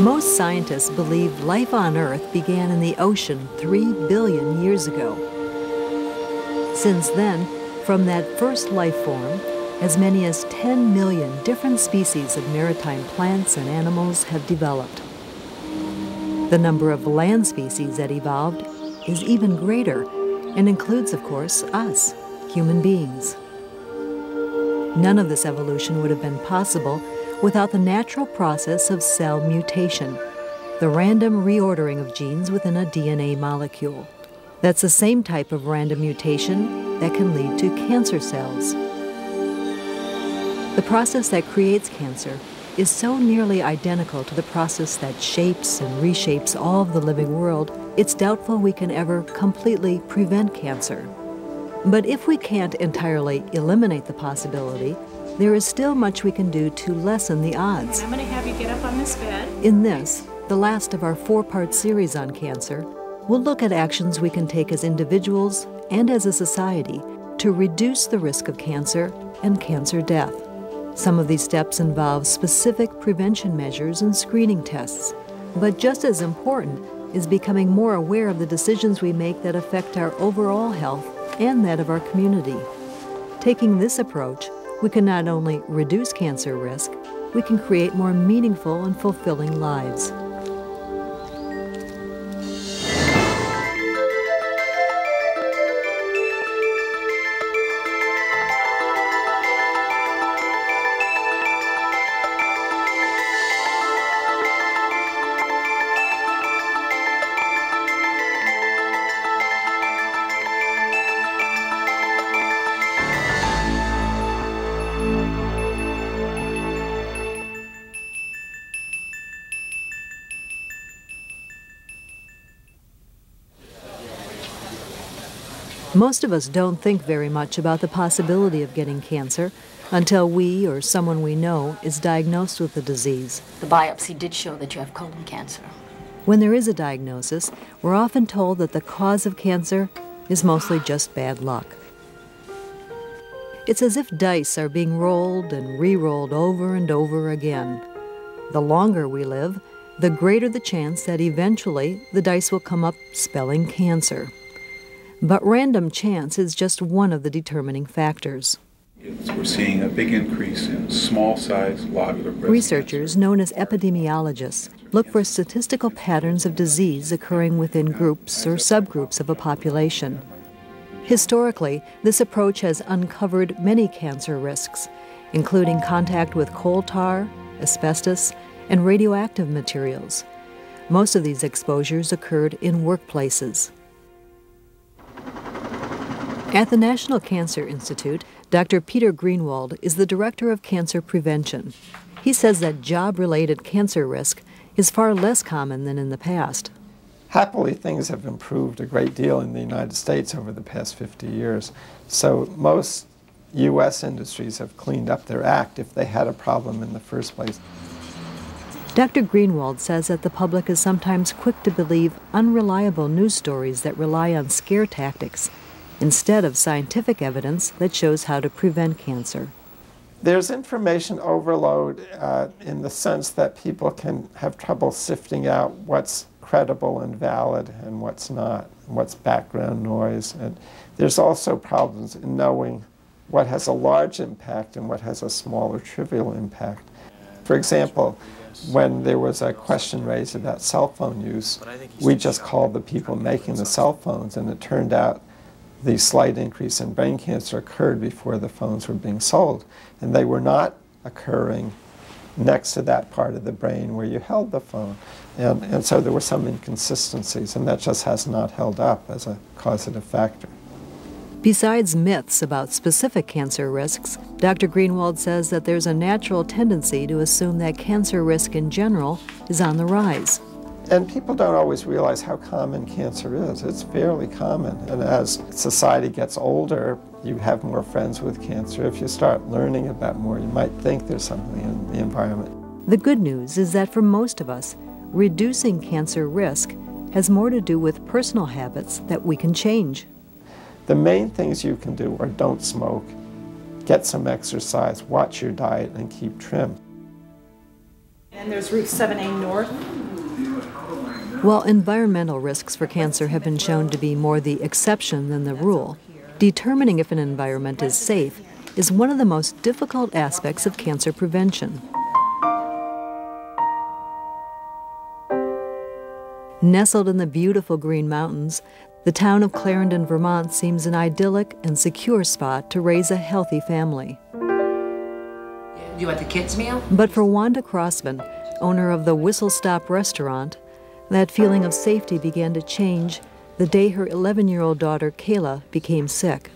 Most scientists believe life on Earth began in the ocean 3 billion years ago. Since then, from that first life form, as many as 10 million different species of maritime plants and animals have developed. The number of land species that evolved is even greater and includes, of course, us, human beings. None of this evolution would have been possible without the natural process of cell mutation, the random reordering of genes within a DNA molecule. That's the same type of random mutation that can lead to cancer cells. The process that creates cancer is so nearly identical to the process that shapes and reshapes all of the living world, it's doubtful we can ever completely prevent cancer. But if we can't entirely eliminate the possibility, there is still much we can do to lessen the odds. I'm going to have you get up on this bed. In this, the last of our 4-part series on cancer, we'll look at actions we can take as individuals and as a society to reduce the risk of cancer and cancer death. Some of these steps involve specific prevention measures and screening tests. But just as important is becoming more aware of the decisions we make that affect our overall health and that of our community. Taking this approach, we can not only reduce cancer risk, we can create more meaningful and fulfilling lives. Most of us don't think very much about the possibility of getting cancer until we or someone we know is diagnosed with the disease. The biopsy did show that you have colon cancer. When there is a diagnosis, we're often told that the cause of cancer is mostly just bad luck. It's as if dice are being rolled and re-rolled over and over again. The longer we live, the greater the chance that eventually the dice will come up spelling cancer. But random chance is just one of the determining factors. We're seeing a big increase in small-sized lobular breast Researchers, cancer. known as epidemiologists, look for statistical patterns of disease occurring within groups or subgroups of a population. Historically, this approach has uncovered many cancer risks, including contact with coal tar, asbestos, and radioactive materials. Most of these exposures occurred in workplaces. At the National Cancer Institute, Dr. Peter Greenwald is the Director of Cancer Prevention. He says that job-related cancer risk is far less common than in the past. Happily, things have improved a great deal in the United States over the past 50 years. So most U.S. industries have cleaned up their act if they had a problem in the first place. Dr. Greenwald says that the public is sometimes quick to believe unreliable news stories that rely on scare tactics instead of scientific evidence that shows how to prevent cancer. There's information overload in the sense that people can have trouble sifting out what's credible and valid and what's not, and what's background noise. And there's also problems in knowing what has a large impact and what has a smaller, trivial impact. For example, when there was a question raised about cell phone use, we just called the people making the cell phones, and it turned out the slight increase in brain cancer occurred before the phones were being sold. And they were not occurring next to that part of the brain where you held the phone. And so there were some inconsistencies, and that just has not held up as a causative factor. Besides myths about specific cancer risks, Dr. Greenwald says that there's a natural tendency to assume that cancer risk in general is on the rise. And people don't always realize how common cancer is. It's fairly common. And as society gets older, you have more friends with cancer. If you start learning about more, you might think there's something in the environment. The good news is that for most of us, reducing cancer risk has more to do with personal habits that we can change. The main things you can do are don't smoke, get some exercise, watch your diet, and keep trim. And there's Route 7A North. While environmental risks for cancer have been shown to be more the exception than the rule, determining if an environment is safe is one of the most difficult aspects of cancer prevention. Nestled in the beautiful Green Mountains, the town of Clarendon, Vermont seems an idyllic and secure spot to raise a healthy family. You want the kids' meal? But for Wanda Crossman, owner of the Whistle Stop restaurant, that feeling of safety began to change the day her 11-year-old daughter, Kayla, became sick.